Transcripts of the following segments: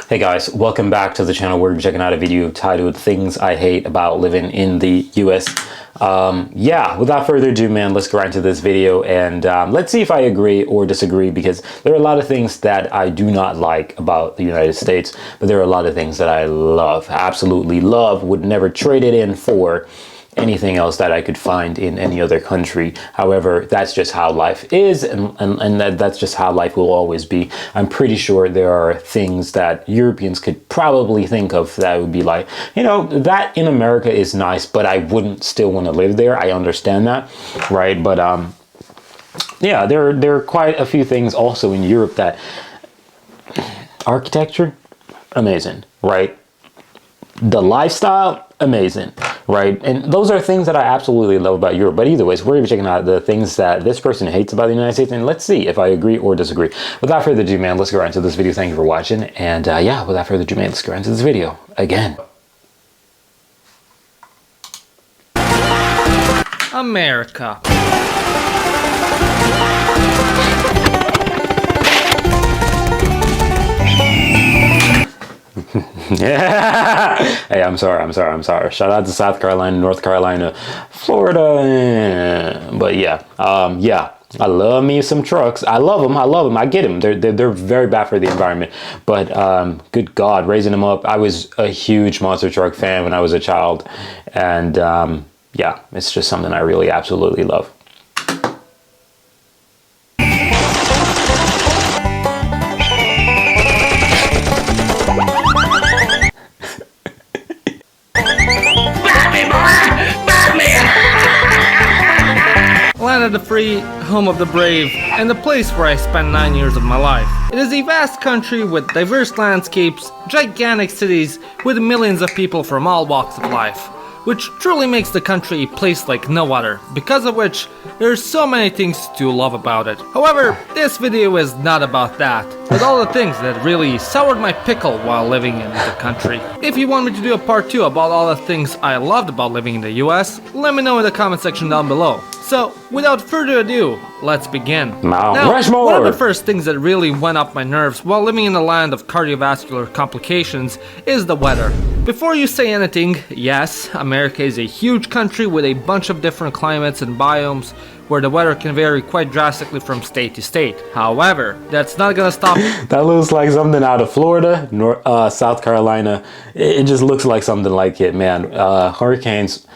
Hey guys, welcome back to the channel. We're checking out a video titled Things I Hate About Living in the US. Yeah, without further ado, man, let's go right into this video and let's see if I agree or disagree, because there are a lot of things that I do not like about the United States, but there are a lot of things that I love, absolutely love, would never trade it in for anything else that I could find in any other country. However, that's just how life is, and that's just how life will always be. I'm pretty sure there are things that Europeans could probably think of that would be like, you know, that in America is nice, but I wouldn't still want to live there. I understand that, right? But yeah, there are quite a few things also in Europe that architecture, amazing, right? The lifestyle, amazing, right? And those are things that I absolutely love about Europe. But either ways, we're going to be checking out the things that this person hates about the United States, and let's see if I agree or disagree. Without further ado, man, let's go right into this video. Thank you for watching. And yeah, without further ado, man, let's go right into this video again. America. Yeah. Hey, I'm sorry. Shout out to South Carolina, North Carolina, Florida. But yeah, yeah, I love me some trucks. I love them. I get them. They're very bad for the environment. But good God, raising them up. I was a huge monster truck fan when I was a child, and yeah, it's just something I really absolutely love. Land of the free, home of the brave, and the place where I spent 9 years of my life. It is a vast country with diverse landscapes, gigantic cities with millions of people from all walks of life, which truly makes the country a place like no other, because of which there's so many things to love about it. However, this video is not about that, but all the things that really soured my pickle while living in the country. If you want me to do a part 2 about all the things I loved about living in the US, let me know in the comment section down below. So, without further ado, let's begin. Now, Rushmore! One of the first things that really went up my nerves while living in a land of cardiovascular complications is the weather. Before you say anything, yes, America is a huge country with a bunch of different climates and biomes where the weather can vary quite drastically from state to state. However, that's not gonna stop. That looks like something out of Florida, South Carolina. It just looks like something like it, man. Hurricanes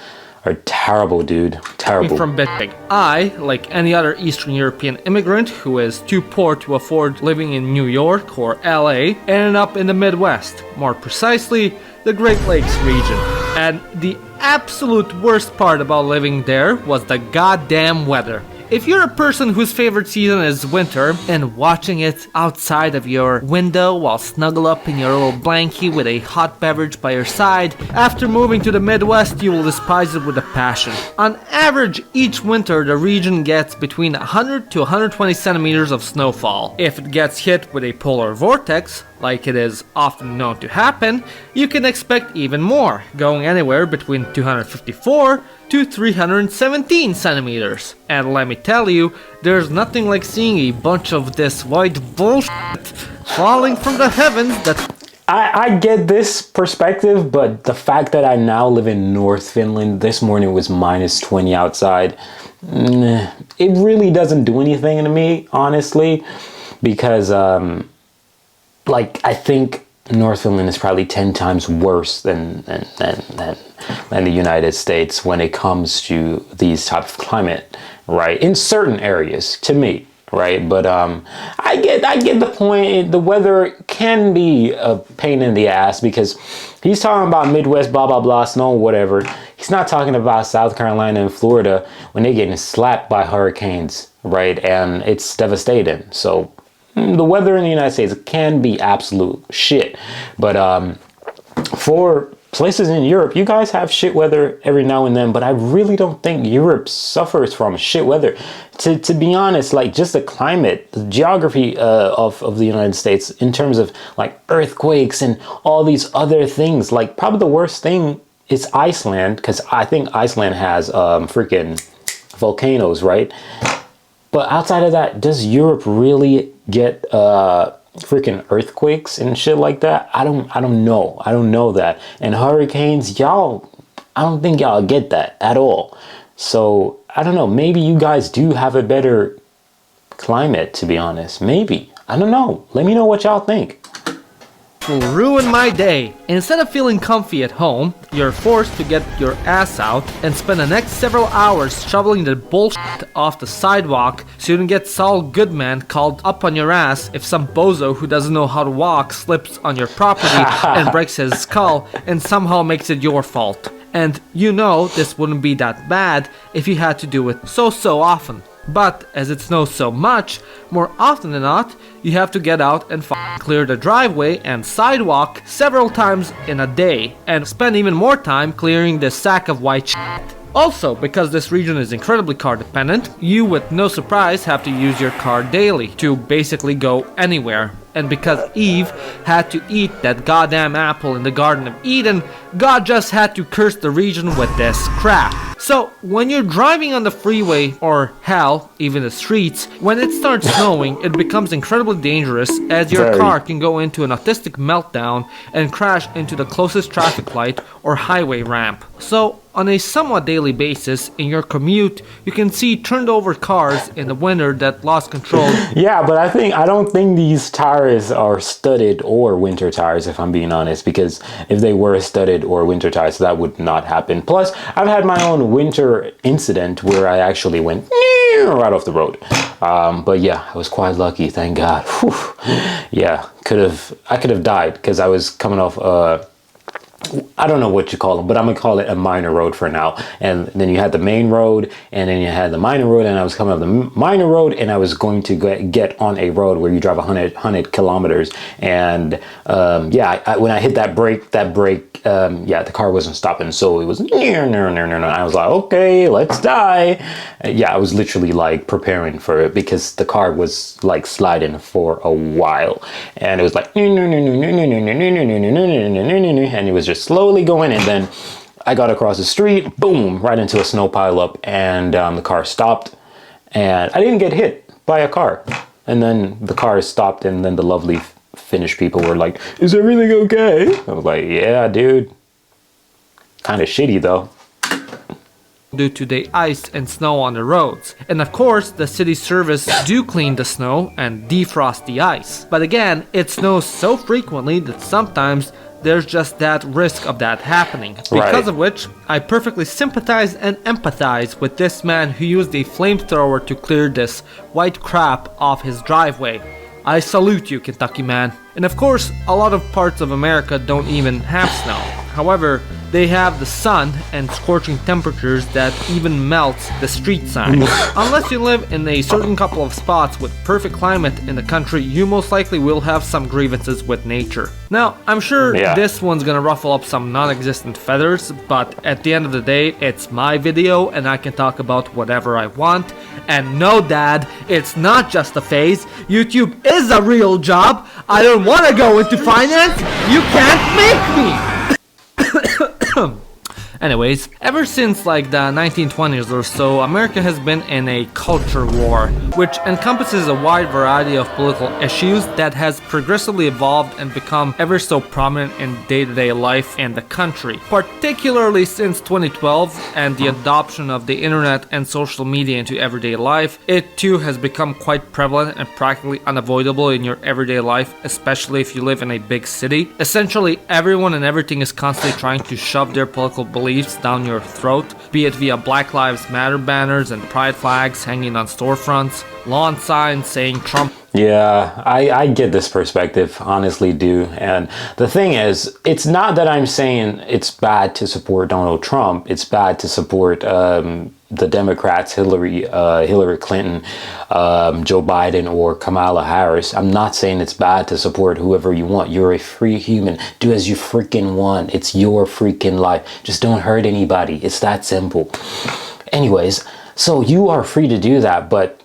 are terrible, dude. Terrible. From big. I, like any other Eastern European immigrant who is too poor to afford living in New York or LA, ended up in the Midwest, more precisely, the Great Lakes region. And the absolute worst part about living there was the goddamn weather. If you're a person whose favorite season is winter and watching it outside of your window while snuggle up in your little blankie with a hot beverage by your side, after moving to the Midwest you will despise it with a passion. On average, each winter the region gets between 100 to 120 centimeters of snowfall. If it gets hit with a polar vortex, like it is often known to happen, you can expect even more, going anywhere between 254 to 317 centimeters. And let me tell you, there's nothing like seeing a bunch of this white bullshit falling from the heavens that... I get this perspective, but the fact that I now live in North Finland, this morning was minus 20 outside, it really doesn't do anything to me, honestly, because like, I think North Finland is probably 10 times worse than the United States when it comes to these type of climate, right? In certain areas, to me, right? But I get the point. The weather can be a pain in the ass, because he's talking about Midwest, blah, blah, blah, snow, whatever. He's not talking about South Carolina and Florida when they're getting slapped by hurricanes, right? And it's devastating. So the weather in the United States can be absolute shit. But for places in Europe, you guys have shit weather every now and then, but I really don't think Europe suffers from shit weather. To be honest, like, just the climate, the geography of the United States in terms of like earthquakes and all these other things, like probably the worst thing is Iceland, because I think Iceland has freaking volcanoes, right? But outside of that, does Europe really get freaking earthquakes and shit like that. I don't know that. And hurricanes, y'all, I don't think y'all get that at all. So I don't know, maybe you guys do have a better climate, to be honest. Maybe, I don't know. Let me know what y'all think. Will ruin my day. Instead of feeling comfy at home, you're forced to get your ass out and spend the next several hours shoveling the bullshit off the sidewalk so you don't get Saul Goodman called up on your ass if some bozo who doesn't know how to walk slips on your property and breaks his skull and somehow makes it your fault. And you know this wouldn't be that bad if you had to do it so often. But as it snows so much, more often than not, you have to get out and clear the driveway and sidewalk several times in a day and spend even more time clearing the sack of white shit. Also, because this region is incredibly car dependent, you with no surprise have to use your car daily to basically go anywhere. And because Eve had to eat that goddamn apple in the Garden of Eden, God just had to curse the region with this crap. So, when you're driving on the freeway, or hell, even the streets, when it starts snowing, it becomes incredibly dangerous as your car can go into an autistic meltdown and crash into the closest traffic light or highway ramp. So, on a somewhat daily basis, in your commute, you can see turned over cars in the winter that lost control. Yeah, but I don't think these tires are studded or winter tires, if I'm being honest, because if they were studded or winter tires, that would not happen. Plus, I've had my own winter incident where I actually went right off the road. But yeah, I was quite lucky, thank God. Whew. Yeah, I could have died because I was coming off I don't know what you call them, but I'm gonna call it a minor road for now. And then you had the main road, and then you had the minor road, and I was coming off the minor road, and I was going to get on a road where you drive 100 kilometers. And yeah, when I hit that brake, yeah, the car wasn't stopping, so it was I was like, okay, let's die. Yeah, I was literally like preparing for it because the car was like sliding for a while, and it was like and it was just slowly going, and then I got across the street, boom, right into a snow pileup, and the car stopped, and I didn't get hit by a car. And then the car stopped, and then the lovely Finnish people were like, "Is everything okay?" I was like, "Yeah, dude. Kind of shitty though." Due to the ice and snow on the roads. And of course, the city service do clean the snow and defrost the ice. But again, it snows so frequently that sometimes there's just that risk of that happening. Because of which, I perfectly sympathize and empathize with this man who used a flamethrower to clear this white crap off his driveway. I salute you, Kentucky man. And of course, a lot of parts of America don't even have snow. However, they have the sun and scorching temperatures that even melts the street signs. Unless you live in a certain couple of spots with perfect climate in the country, you most likely will have some grievances with nature. Now, I'm sure this one's gonna ruffle up some non-existent feathers, but at the end of the day, it's my video and I can talk about whatever I want. And no, Dad, it's not just a phase. YouTube is a real job. I don't want to go into finance. You can't make me. Anyways, ever since like the 1920s or so, America has been in a culture war, which encompasses a wide variety of political issues that has progressively evolved and become ever so prominent in day-to-day life in the country. Particularly since 2012 and the adoption of the internet and social media into everyday life, it too has become quite prevalent and practically unavoidable in your everyday life, especially if you live in a big city. Essentially, everyone and everything is constantly trying to shove their political beliefs down your throat, be it via Black Lives Matter banners and pride flags hanging on storefronts, lawn signs saying Trump. Yeah, I get this perspective, honestly do. And the thing is, it's not that I'm saying it's bad to support Donald Trump. It's bad to support the Democrats, Hillary Clinton, Joe Biden, or Kamala Harris. I'm not saying it's bad to support whoever you want. You're a free human. Do as you freaking want. It's your freaking life. Just don't hurt anybody. It's that simple. Anyways, so you are free to do that, but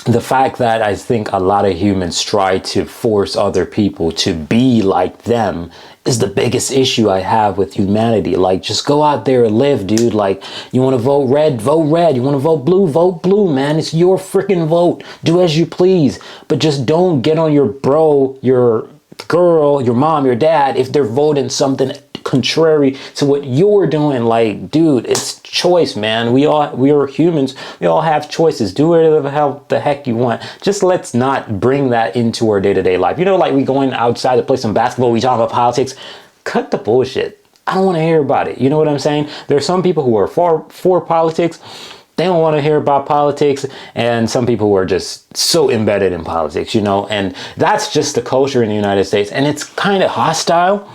the fact that I think a lot of humans try to force other people to be like them is the biggest issue I have with humanity. Like, just go out there and live, dude. Like, you want to vote red, vote red. You want to vote blue, man. It's your freaking vote. Do as you please. But just don't get on your bro, your girl, your mom, your dad if they're voting something contrary to what you're doing. Like, dude, it's choice, man. We are humans. We all have choices. Do whatever the heck you want. Just let's not bring that into our day-to-day life. You know, like we going outside to play some basketball, we talk about politics. Cut the bullshit. I don't want to hear about it. You know what I'm saying? There's some people who are for politics. They don't want to hear about politics, and some people who are just so embedded in politics, you know, and that's just the culture in the United States, and it's kind of hostile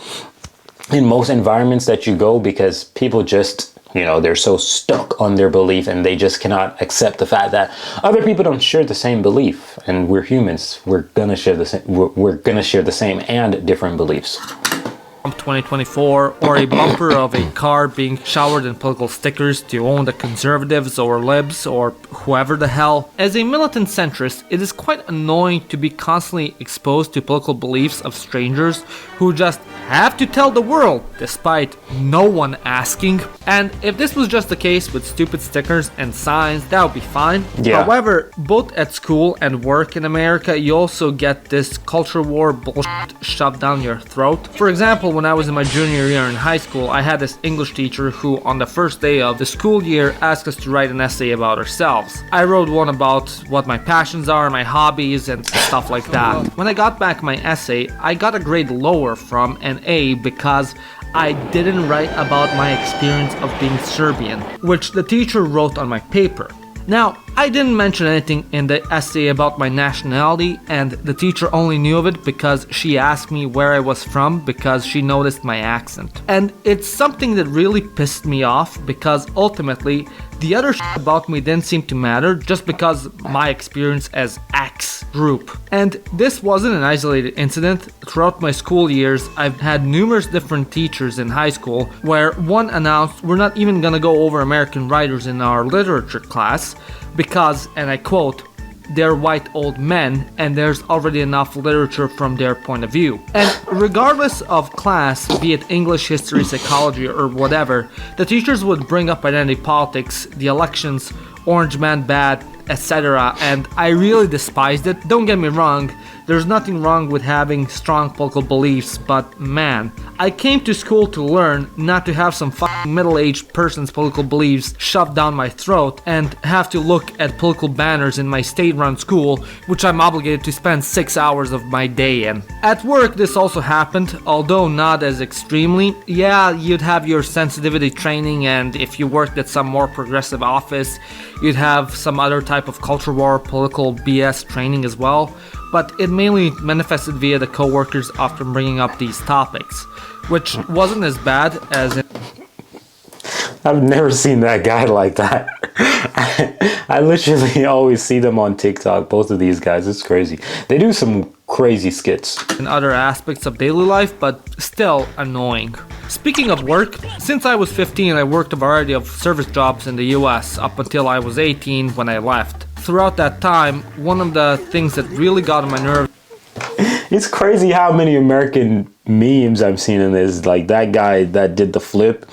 in most environments that you go, because people just, you know, they're so stuck on their belief and they just cannot accept the fact that other people don't share the same belief, and we're humans. We're gonna share the same. We're gonna share the same and different beliefs. 2024, or a bumper of a car being showered in political stickers to own the conservatives or libs or whoever the hell. As a militant centrist, it is quite annoying to be constantly exposed to political beliefs of strangers who just have to tell the world despite no one asking. And if this was just the case with stupid stickers and signs, that would be fine. Yeah. However, both at school and work in America, you also get this culture war bullshit shoved down your throat. For example, when I was in my junior year in high school, I had this English teacher who, on the first day of the school year, asked us to write an essay about ourselves. I wrote one about what my passions are, my hobbies, and stuff like that. When I got back my essay, I got a grade lower from an A because I didn't write about my experience of being Serbian, which the teacher wrote on my paper. Now, I didn't mention anything in the essay about my nationality, and the teacher only knew of it because she asked me where I was from because she noticed my accent. And it's something that really pissed me off, because ultimately the other shit about me didn't seem to matter just because my experience as X group. And this wasn't an isolated incident. Throughout my school years, I've had numerous different teachers in high school where one announced, we're not even gonna go over American writers in our literature class because, and I quote, they're white old men and there's already enough literature from their point of view. And regardless of class, be it English, history, psychology, or whatever, the teachers would bring up identity politics, the elections, Orange Man bad, etc. And I really despised it. Don't get me wrong, there's nothing wrong with having strong political beliefs, but man, I came to school to learn, not to have some fucking middle-aged person's political beliefs shoved down my throat and have to look at political banners in my state-run school, which I'm obligated to spend 6 hours of my day in. At work, this also happened, although not as extremely. Yeah, you'd have your sensitivity training, and if you worked at some more progressive office, you'd have some other type of culture war, political BS training as well, but it mainly manifested via the coworkers often bringing up these topics, which wasn't as bad as I've never seen that guy like that. I literally always see them on TikTok, both of these guys. It's crazy. They do some crazy skits in other aspects of daily life, but still annoying. Speaking of work, since I was 15, I worked a variety of service jobs in the US up until I was 18 when I left. Throughout that time, one of the things that really got on my nerves. It's crazy how many American memes I've seen in this. Like that guy that did the flip,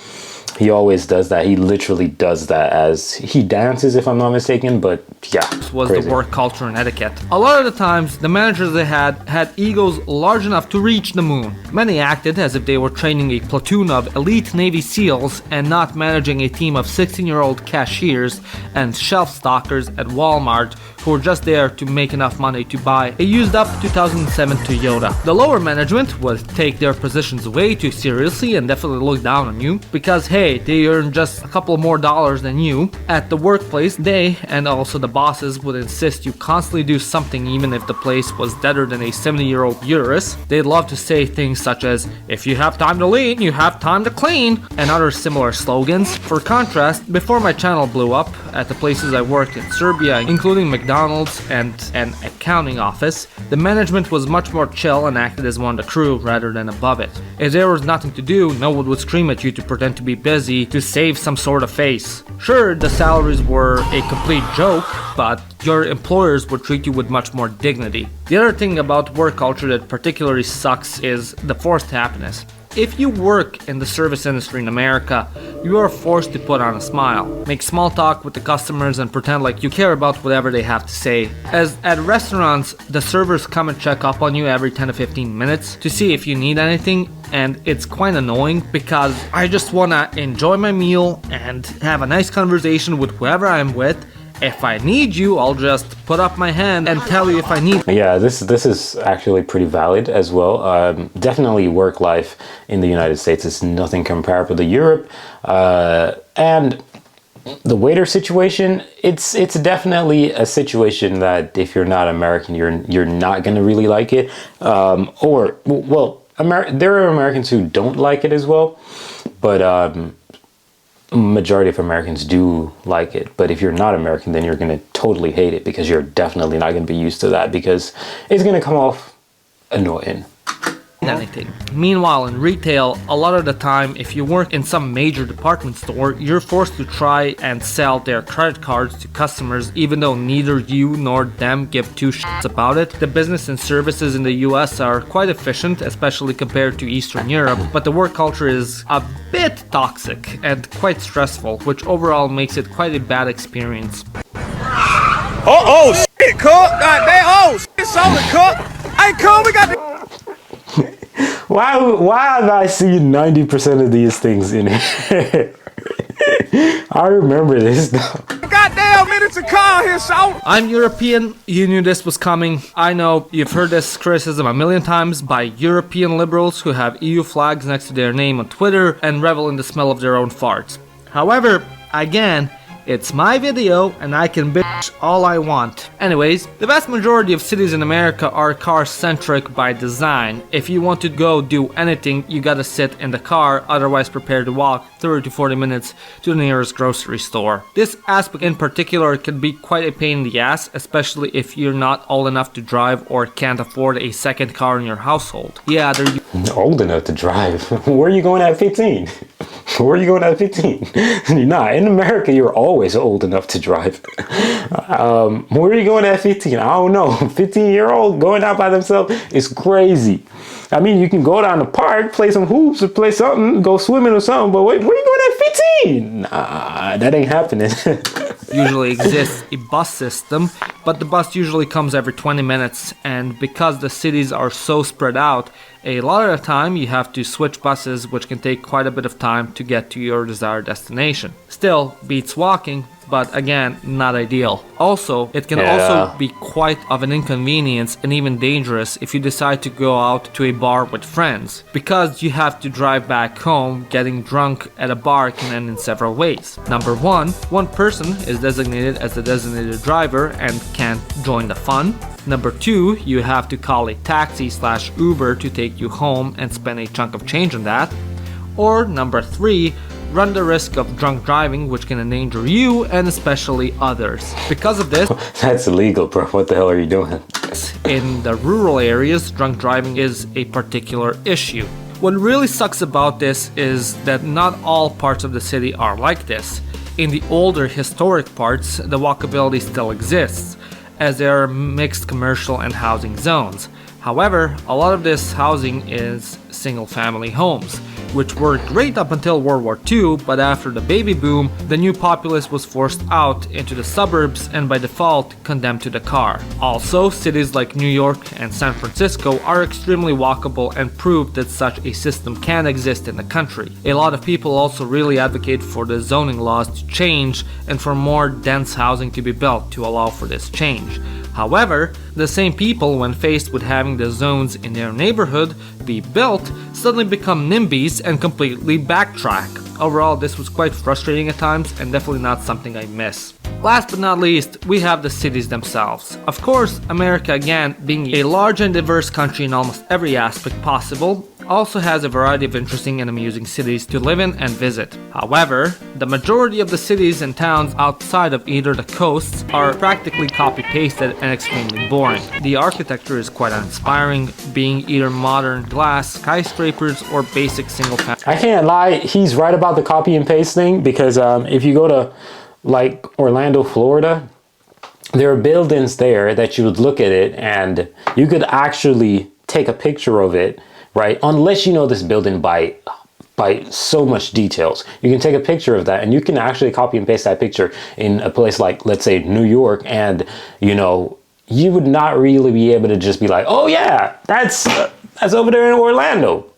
he always does that. He literally does that as he dances, if I'm not mistaken, but yeah. Was crazy. The work culture and etiquette. A lot of the times, the managers they had egos large enough to reach the moon. Many acted as if they were training a platoon of elite Navy SEALs and not managing a team of 16-year-old cashiers and shelf stockers at Walmart who were just there to make enough money to buy a used-up 2007 Toyota. The lower management would take their positions way too seriously and definitely look down on you because, hey, they earn just a couple more dollars than you. At the workplace, they, and also the bosses, would insist you constantly do something even if the place was deader than a 70-year-old uterus. They'd love to say things such as, if you have time to lean, you have time to clean, and other similar slogans. For contrast, before my channel blew up, at the places I worked in Serbia, including McDonald's, McDonald's and an accounting office, the management was much more chill and acted as one of the crew rather than above it. If there was nothing to do, no one would scream at you to pretend to be busy to save some sort of face. Sure, the salaries were a complete joke, but your employers would treat you with much more dignity. The other thing about work culture that particularly sucks is the forced happiness. If you work in the service industry in America, you are forced to put on a smile, make small talk with the customers and pretend like you care about whatever they have to say. As at restaurants, the servers come and check up on you every 10 to 15 minutes to see if you need anything, and it's quite annoying because I just wanna enjoy my meal and have a nice conversation with whoever I'm with. If I need you, I'll just put up my hand and tell you if I need. Yeah, this is actually pretty valid as well. Definitely work life in the United States is nothing comparable to Europe. And the waiter situation, it's definitely a situation that if you're not American, you're not gonna really like it. There are Americans who don't like it as well, but majority of Americans do like it. But if you're not American, then you're going to totally hate it because you're definitely not going to be used to that because it's going to come off annoying. Anything. Meanwhile, in retail, a lot of the time, if you work in some major department store, you're forced to try and sell their credit cards to customers even though neither you nor them give two shits about it. The business and services in the US are quite efficient, especially compared to Eastern Europe, but the work culture is a bit toxic and quite stressful, which overall makes it quite a bad experience. Oh shit, cook! Goddamn, oh shit, soda, cook! Hey, cook, we got the... Why have I seen 90% of these things in here? I remember this though. Goddamn minutes to call here, so. I'm European, you knew this was coming. I know you've heard this criticism a million times by European liberals who have EU flags next to their name on Twitter and revel in the smell of their own farts. However, again, it's my video and I can bitch all I want. Anyways, the vast majority of cities in America are car-centric by design. If you want to go do anything, you gotta sit in the car, otherwise prepare to walk 30 to 40 minutes to the nearest grocery store. This aspect in particular can be quite a pain in the ass, especially if you're not old enough to drive or can't afford a second car in your household. Yeah, they're old enough to drive. Where are you going at 15? Where are you going at 15? You're not. In America, you're always old enough to drive. Where are you going at 15? I don't know. 15-year-old going out by themselves is crazy. I mean, you can go down the park, play some hoops or play something, go swimming or something, but where are you going at 15? Nah, that ain't happening. Usually exists a bus system, but the bus usually comes every 20 minutes, and because the cities are so spread out, a lot of the time you have to switch buses, which can take quite a bit of time to get to your desired destination. Still, beats walking, but again, not ideal. Also, it can also be quite of an inconvenience and even dangerous if you decide to go out to a bar with friends, because you have to drive back home. Getting drunk at a bar can end in several ways. Number one person is designated as the designated driver and can't join the fun. Number two, you have to call a taxi/Uber to take you home and spend a chunk of change on that. Or number three, run the risk of drunk driving, which can endanger you and especially others. Because of this, that's illegal, bro. What the hell are you doing? In the rural areas, drunk driving is a particular issue. What really sucks about this is that not all parts of the city are like this. In the older historic parts, the walkability still exists, as there are mixed commercial and housing zones. However, a lot of this housing is single-family homes, which were great up until World War II, but after the baby boom, the new populace was forced out into the suburbs and by default condemned to the car. Also, cities like New York and San Francisco are extremely walkable and prove that such a system can exist in the country. A lot of people also really advocate for the zoning laws to change and for more dense housing to be built to allow for this change. However, the same people, when faced with having the zones in their neighborhood be built, suddenly become NIMBYs and completely backtrack. Overall, this was quite frustrating at times and definitely not something I miss. Last but not least, we have the cities themselves. Of course, America, again, being a large and diverse country in almost every aspect possible, also has a variety of interesting and amusing cities to live in and visit. However, the majority of the cities and towns outside of either the coasts are practically copy-pasted and extremely boring. The architecture is quite uninspiring, being either modern glass skyscrapers or basic single-family. I can't lie, he's right about the copy and paste thing, because if you go to like Orlando, Florida, there are buildings there that you would look at it and you could actually take a picture of it, right? Unless you know this building by so much details. You can take a picture of that and you can actually copy and paste that picture in a place like, let's say, New York, and you know, you would not really be able to just be like, oh yeah, that's over there in Orlando.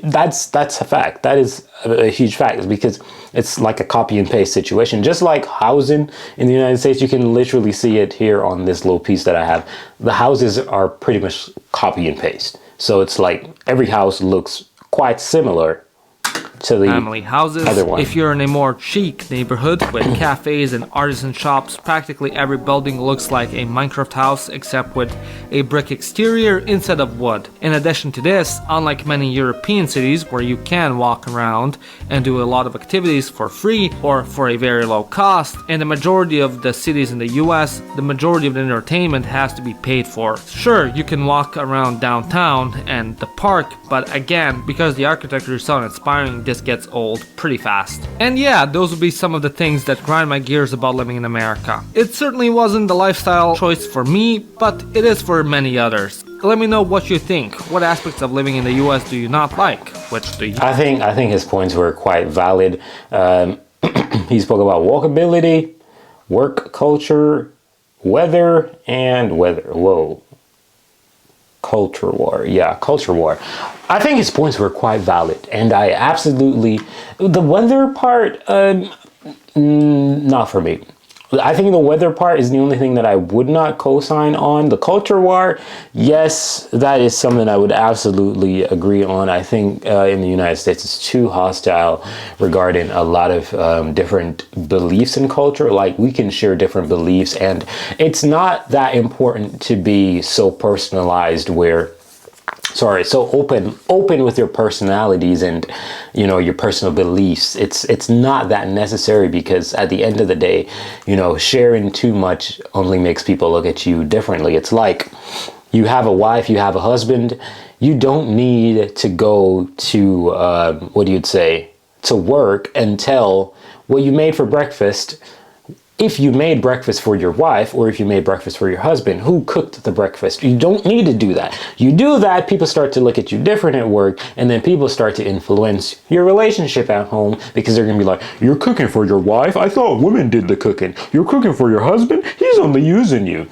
That's a fact. That is a huge fact, because it's like a copy and paste situation. Just like housing in the United States, you can literally see it here on this little piece that I have. The houses are pretty much copy and paste. So it's like every house looks quite similar to the family houses. other one. If you're in a more chic neighborhood with cafes and artisan shops, practically every building looks like a Minecraft house except with a brick exterior instead of wood. In addition to this, unlike many European cities where you can walk around and do a lot of activities for free or for a very low cost, in the majority of the cities in the US, the majority of the entertainment has to be paid for. Sure, you can walk around downtown and the park, but again, because the architecture is so uninspiring, this gets old pretty fast. And yeah, those would be some of the things that grind my gears about living in America. It certainly wasn't the lifestyle choice for me, but it is for many others. Let me know what you think. What aspects of living in the US do you not like? Which do you? I think his points were quite valid. He spoke about walkability, work culture, weather. Whoa. Culture war. Yeah, culture war. I think his points were quite valid, and I absolutely, the weather part, not for me. I think the weather part is the only thing that I would not co-sign on. The culture war, yes, that is something I would absolutely agree on. I think in the United States it's too hostile regarding a lot of different beliefs in culture. Like, we can share different beliefs, and it's not that important to be so personalized so open with your personalities and, you know, your personal beliefs. It's not that necessary, because at the end of the day, you know, sharing too much only makes people look at you differently. It's like, you have a wife, you have a husband, you don't need to go to to work and tell what you made for breakfast. If you made breakfast for your wife, or if you made breakfast for your husband, who cooked the breakfast? You don't need to do that. You do that, people start to look at you different at work, and then people start to influence your relationship at home, because they're gonna be like, you're cooking for your wife? I thought women did the cooking. You're cooking for your husband? He's only using you.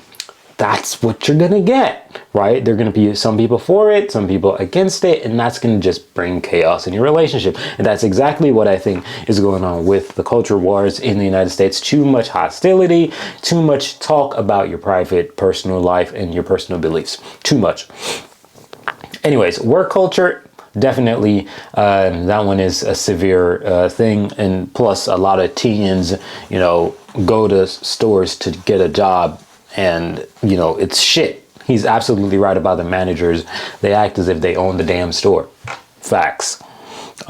That's what you're gonna get, right? There are gonna be some people for it, some people against it, and that's gonna just bring chaos in your relationship. And that's exactly what I think is going on with the culture wars in the United States. Too much hostility, too much talk about your private, personal life and your personal beliefs. Too much. Anyways, work culture, definitely that one is a severe thing. And plus, a lot of teens, you know, go to stores to get a job, and you know, it's shit. He's absolutely right about the managers. They act as if they own the damn store. Facts.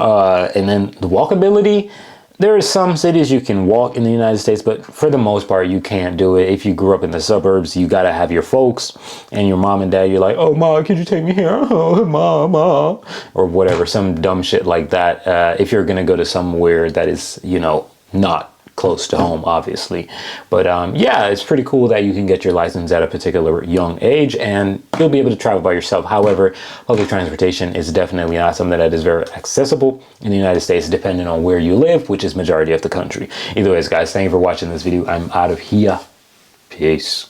And then the walkability, there are some cities you can walk in the United States, but for the most part you can't do it. If you grew up in the suburbs, you gotta have your folks and your mom and dad. You're like, oh ma, could you take me here? Oh mama, or whatever, some dumb shit like that. If you're gonna go to somewhere that is, you know, not close to home, obviously. But yeah, it's pretty cool that you can get your license at a particular young age and you'll be able to travel by yourself. However, public transportation is definitely not something that is very accessible in the United States, depending on where you live, which is majority of the country. Either ways, guys, thank you for watching this video. I'm out of here. Peace.